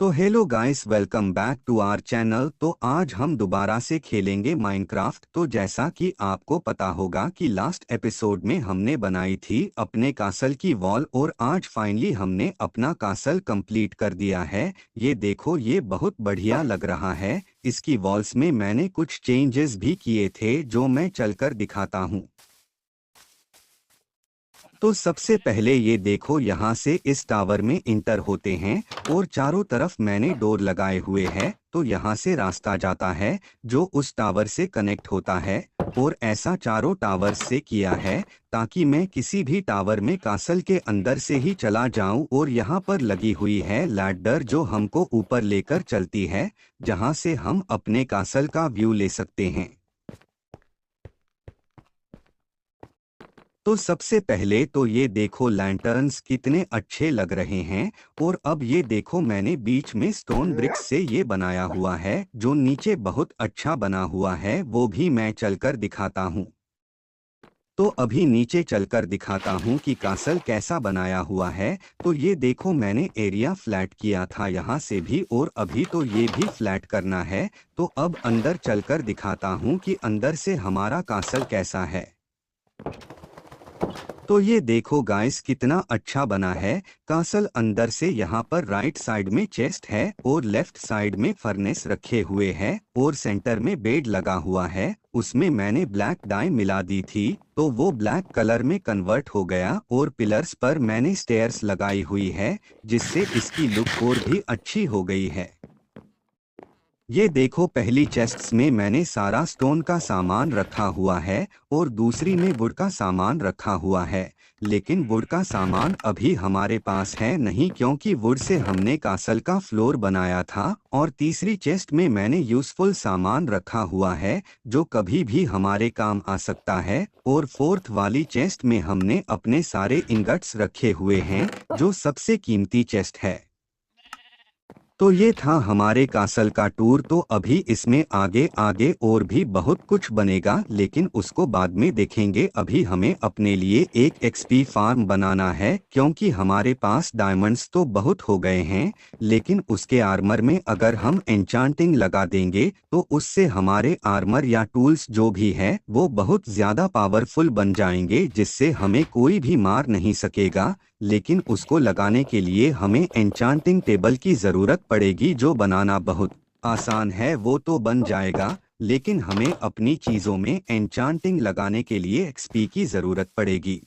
तो hello guys, welcome back to our channel. तो आज हम दोबारा से खेलेंगे माइनक्राफ्ट। तो जैसा कि आपको पता होगा कि लास्ट एपिसोड में हमने बनाई थी अपने कासल की वॉल, और आज फाइनली हमने अपना कासल कंप्लीट कर दिया है। ये देखो, ये बहुत बढ़िया लग रहा है। इसकी वॉल्स में मैंने कुछ चेंजेस भी किए थे जो मैं चलकर दिखाता हूँ। तो सबसे पहले ये देखो, यहाँ से इस टावर में इंटर होते हैं और चारों तरफ मैंने डोर लगाए हुए हैं। तो यहाँ से रास्ता जाता है जो उस टावर से कनेक्ट होता है, और ऐसा चारों टावर से किया है ताकि मैं किसी भी टावर में कासल के अंदर से ही चला जाऊं। और यहाँ पर लगी हुई है लैडर जो हमको ऊपर लेकर चलती है, जहाँ से हम अपने कासल का व्यू ले सकते हैं। तो सबसे पहले तो ये देखो, लैंटर्न्स कितने अच्छे लग रहे हैं। और अब ये देखो, मैंने बीच में स्टोन ब्रिक्स से ये बनाया हुआ है जो नीचे बहुत अच्छा बना हुआ है। वो भी मैं चलकर दिखाता हूँ। तो अभी नीचे चलकर दिखाता हूँ कि कासल कैसा बनाया हुआ है। तो ये देखो, मैंने एरिया फ्लैट किया था यहाँ से भी, और अभी तो ये भी फ्लैट करना है। तो अब अंदर चलकर दिखाता हूँ कि अंदर से हमारा कासल कैसा है। तो ये देखो गाइस, कितना अच्छा बना है कासल। अंदर से यहाँ पर राइट साइड में चेस्ट है और लेफ्ट साइड में फर्नेस रखे हुए हैं, और सेंटर में बेड लगा हुआ है। उसमें मैंने ब्लैक डाई मिला दी थी तो वो ब्लैक कलर में कन्वर्ट हो गया, और पिलर्स पर मैंने स्टेयर्स लगाई हुई है जिससे इसकी लुक और भी अच्छी हो गई है। ये देखो, पहली चेस्ट्स में मैंने सारा स्टोन का सामान रखा हुआ है और दूसरी में वुड का सामान रखा हुआ है। लेकिन वुड का सामान अभी हमारे पास है नहीं, क्योंकि वुड से हमने कासल का फ्लोर बनाया था। और तीसरी चेस्ट में मैंने यूजफुल सामान रखा हुआ है जो कभी भी हमारे काम आ सकता है। और फोर्थ वाली चेस्ट में हमने अपने सारे इंगट्स रखे हुए हैं जो सबसे कीमती चेस्ट है। तो ये था हमारे कासल का टूर। तो अभी इसमें आगे आगे और भी बहुत कुछ बनेगा, लेकिन उसको बाद में देखेंगे। अभी हमें अपने लिए एक एक्सपी फार्म बनाना है, क्योंकि हमारे पास डायमंड्स तो बहुत हो गए हैं, लेकिन उसके आर्मर में अगर हम एन्चांटिंग लगा देंगे तो उससे हमारे आर्मर या टूल्स जो भी है वो बहुत ज़्यादा पावरफुल बन जाएंगे, जिससे हमें कोई भी मार नहीं सकेगा। लेकिन उसको लगाने के लिए हमें एन्चांटिंग टेबल की ज़रूरत पड़ेगी, जो बनाना बहुत आसान है। वो तो बन जाएगा, लेकिन हमें अपनी चीज़ों में एन्चांटिंग लगाने के लिए एक्सपी की ज़रूरत पड़ेगी।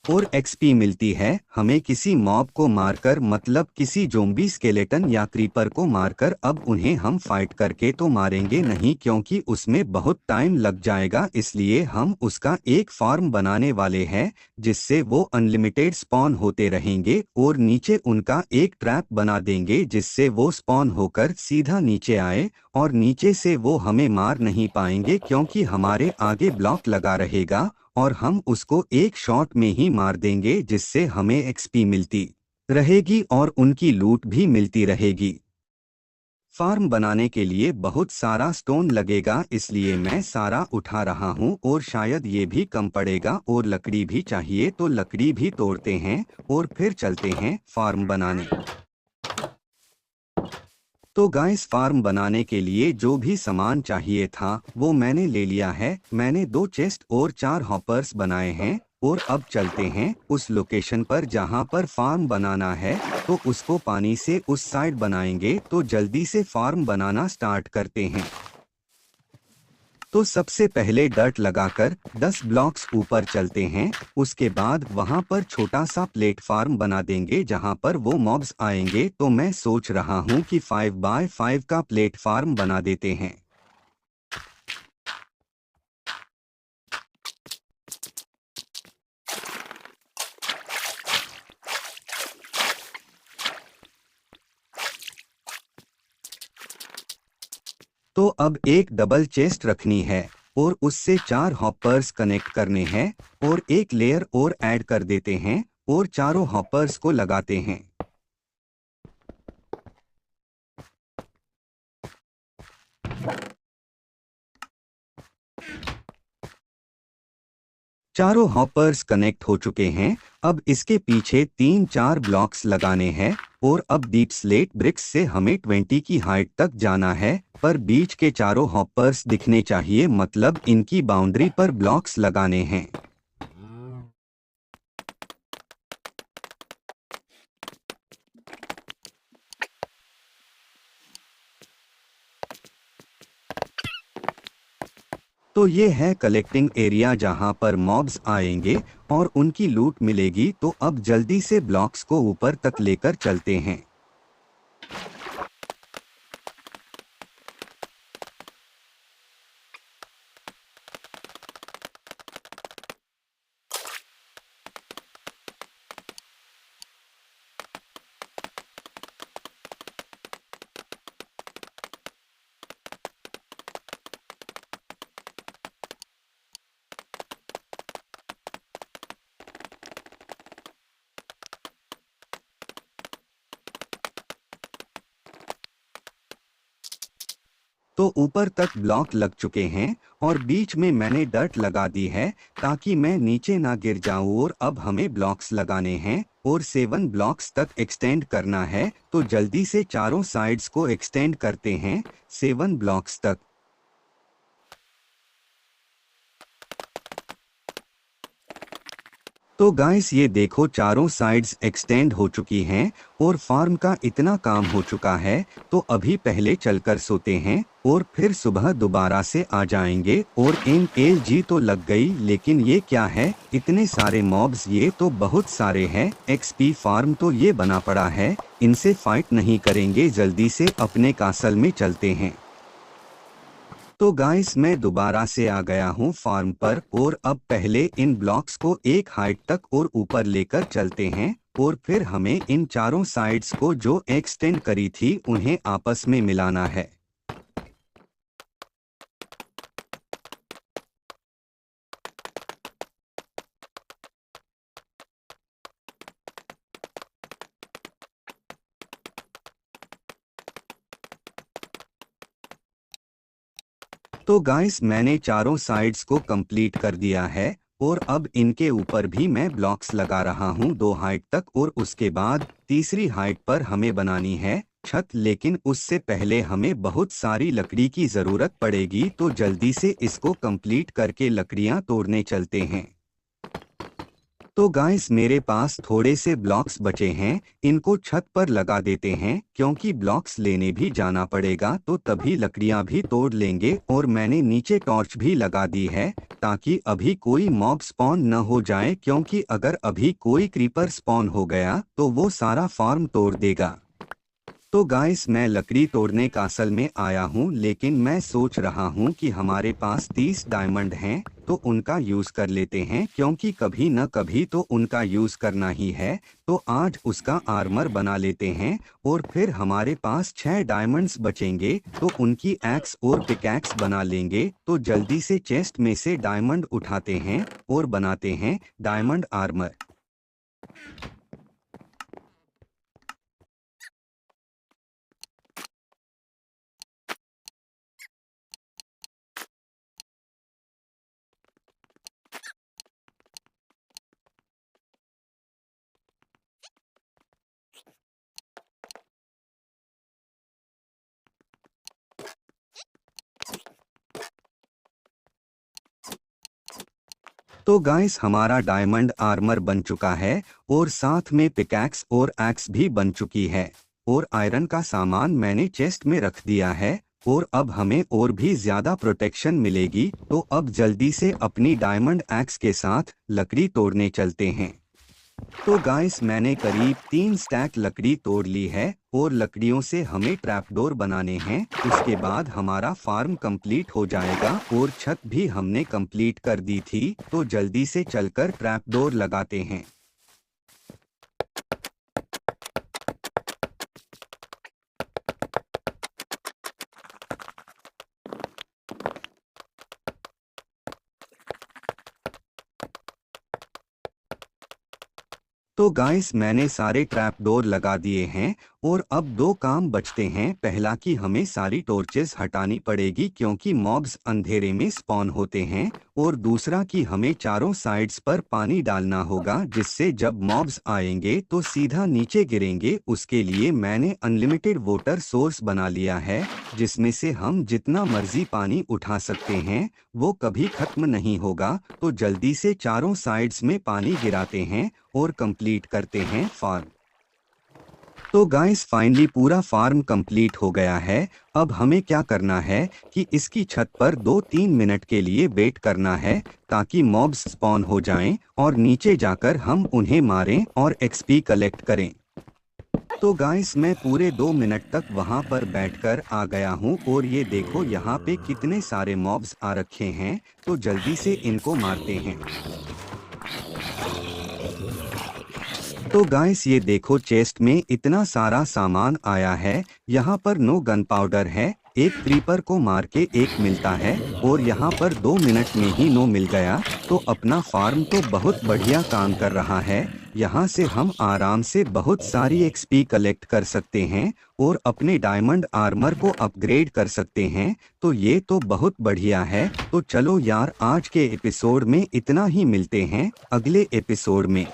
और एक्सपी मिलती है हमें किसी मॉब को मारकर, मतलब किसी ज़ोंबी, स्केलेटन या क्रीपर को मारकर। अब उन्हें हम फाइट करके तो मारेंगे नहीं, क्योंकि उसमें बहुत टाइम लग जाएगा। इसलिए हम उसका एक फार्म बनाने वाले हैं जिससे वो अनलिमिटेड स्पॉन होते रहेंगे, और नीचे उनका एक ट्रैप बना देंगे जिससे वो स्पॉन होकर सीधा नीचे आए, और नीचे से वो हमें मार नहीं पाएंगे क्योंकि हमारे आगे ब्लॉक लगा रहेगा, और हम उसको एक शॉट में ही मार देंगे, जिससे हमें एक्सपी मिलती रहेगी और उनकी लूट भी मिलती रहेगी। फार्म बनाने के लिए बहुत सारा स्टोन लगेगा, इसलिए मैं सारा उठा रहा हूँ, और शायद ये भी कम पड़ेगा। और लकड़ी भी चाहिए, तो लकड़ी भी तोड़ते हैं और फिर चलते हैं फार्म बनाने। तो गाइस, फार्म बनाने के लिए जो भी सामान चाहिए था वो मैंने ले लिया है। मैंने 2 चेस्ट और 4 हॉपर्स बनाए हैं, और अब चलते हैं उस लोकेशन पर जहां पर फार्म बनाना है। तो उसको पानी से उस साइड बनाएंगे। तो जल्दी से फार्म बनाना स्टार्ट करते हैं। तो सबसे पहले डर्ट लगाकर 10 ब्लॉक्स ऊपर चलते हैं। उसके बाद वहां पर छोटा सा प्लेटफार्म बना देंगे जहां पर वो मॉब्स आएंगे। तो मैं सोच रहा हूं कि 5 बाय 5 का प्लेटफार्म बना देते हैं। तो अब एक डबल चेस्ट रखनी है, और उससे 4 हॉपर्स कनेक्ट करने हैं, और एक लेयर और ऐड कर देते हैं, और चारों हॉपर्स को लगाते हैं। चारों हॉपर्स कनेक्ट हो चुके हैं। अब इसके पीछे 3-4 ब्लॉक्स लगाने हैं, और अब डीप स्लेट ब्रिक्स से हमें 20 की हाइट तक जाना है, पर बीच के चारों हॉपर्स दिखने चाहिए, मतलब इनकी बाउंड्री पर ब्लॉक्स लगाने हैं। तो ये है कलेक्टिंग एरिया जहां पर मॉब्स आएंगे और उनकी लूट मिलेगी। तो अब जल्दी से ब्लॉक्स को ऊपर तक लेकर चलते हैं। तो ऊपर तक ब्लॉक लग चुके हैं और बीच में मैंने डर्ट लगा दी है ताकि मैं नीचे ना गिर जाऊं। और अब हमें ब्लॉक्स लगाने हैं और 7 ब्लॉक्स तक एक्सटेंड करना है। तो जल्दी से चारों साइड्स को एक्सटेंड करते हैं 7 ब्लॉक्स तक। तो गाइस ये देखो चारों साइड्स एक्सटेंड हो चुकी हैं और फार्म का इतना काम हो चुका है। तो अभी पहले चलकर सोते हैं और फिर सुबह दोबारा से आ जाएंगे। और NLG तो लग गई, लेकिन ये क्या है, इतने सारे मॉब्स, ये तो बहुत सारे हैं। XP फार्म तो ये बना पड़ा है, इनसे फाइट नहीं करेंगे, जल्दी से अपने कासल में चलते हैं। तो गाइस मैं दोबारा से आ गया हूँ फार्म पर और अब पहले इन ब्लॉक्स को एक हाइट तक और ऊपर लेकर चलते हैं और फिर हमें इन चारों साइड्स को जो एक्सटेंड करी थी उन्हें आपस में मिलाना है। तो गाइस मैंने चारों साइड्स को कंप्लीट कर दिया है और अब इनके ऊपर भी मैं ब्लॉक्स लगा रहा हूँ 2 हाइट तक। और उसके बाद तीसरी हाइट पर हमें बनानी है छत, लेकिन उससे पहले हमें बहुत सारी लकड़ी की जरूरत पड़ेगी। तो जल्दी से इसको कंप्लीट करके लकड़ियाँ तोड़ने चलते हैं। तो गाइस मेरे पास थोड़े से ब्लॉक्स बचे हैं, इनको छत पर लगा देते हैं क्योंकि ब्लॉक्स लेने भी जाना पड़ेगा, तो तभी लकड़ियां भी तोड़ लेंगे। और मैंने नीचे टॉर्च भी लगा दी है ताकि अभी कोई मॉब स्पॉन न हो जाए, क्योंकि अगर अभी कोई क्रीपर स्पॉन हो गया तो वो सारा फार्म तोड़ देगा। तो गाइस मैं लकड़ी तोड़ने का असल में आया हूँ, लेकिन मैं सोच रहा हूँ कि हमारे पास 30 डायमंड हैं तो उनका यूज कर लेते हैं, क्योंकि कभी न कभी तो उनका यूज करना ही है। तो आज उसका आर्मर बना लेते हैं और फिर हमारे पास 6 डायमंड्स बचेंगे तो उनकी एक्स और पिकैक्स बना लेंगे। तो जल्दी से चेस्ट में से डायमंड उठाते हैं और बनाते हैं डायमंड आर्मर। तो गाइस हमारा डायमंड आर्मर बन चुका है और साथ में पिकैक्स और एक्स भी बन चुकी है। और आयरन का सामान मैंने चेस्ट में रख दिया है और अब हमें और भी ज्यादा प्रोटेक्शन मिलेगी। तो अब जल्दी से अपनी डायमंड एक्स के साथ लकड़ी तोड़ने चलते हैं। तो गाइस मैंने करीब 3 स्टैक लकड़ी तोड़ ली है और लकड़ियों से हमें ट्रैपडोर बनाने हैं। उसके बाद हमारा फार्म कंप्लीट हो जाएगा और छत भी हमने कंप्लीट कर दी थी। तो जल्दी से चलकर ट्रैपडोर लगाते हैं। तो गाइस मैंने सारे ट्रैप डोर लगा दिए हैं और अब दो काम बचते हैं। पहला कि हमें सारी टॉर्चेस हटानी पड़ेगी क्योंकि मॉब्स अंधेरे में स्पॉन होते हैं, और दूसरा कि हमें चारों साइड्स पर पानी डालना होगा जिससे जब मॉब्स आएंगे तो सीधा नीचे गिरेंगे। उसके लिए मैंने अनलिमिटेड वाटर सोर्स बना लिया है जिसमें से हम जितना मर्जी पानी उठा सकते हैं, वो कभी खत्म नहीं होगा। तो जल्दी से चारों साइड्स में पानी गिराते हैं और कंप्लीट करते हैं फार्म। तो गाइस फाइनली पूरा फार्म कंप्लीट हो गया है। अब हमें क्या करना है कि इसकी छत पर 2-3 मिनट के लिए वेट करना है ताकि मॉब्स स्पॉन हो जाएं और नीचे जाकर हम उन्हें मारें और एक्सपी कलेक्ट करें। तो गाइस मैं पूरे 2 मिनट तक वहां पर बैठकर आ गया हूं और ये देखो यहाँ पे कितने सारे मॉब्स आ रखे हैं। तो जल्दी से इनको मारते हैं। तो गाइस ये देखो चेस्ट में इतना सारा सामान आया है। यहाँ पर नो गन पाउडर है, एक क्रीपर को मार के एक मिलता है और यहाँ पर 2 मिनट में ही नो मिल गया। तो अपना फार्म तो बहुत बढ़िया काम कर रहा है। यहाँ से हम आराम से बहुत सारी एक्सपी कलेक्ट कर सकते हैं और अपने डायमंड आर्मर को अपग्रेड कर सकते हैं। तो ये तो बहुत बढ़िया है। तो चलो यार आज के एपिसोड में इतना ही, मिलते हैं अगले एपिसोड में।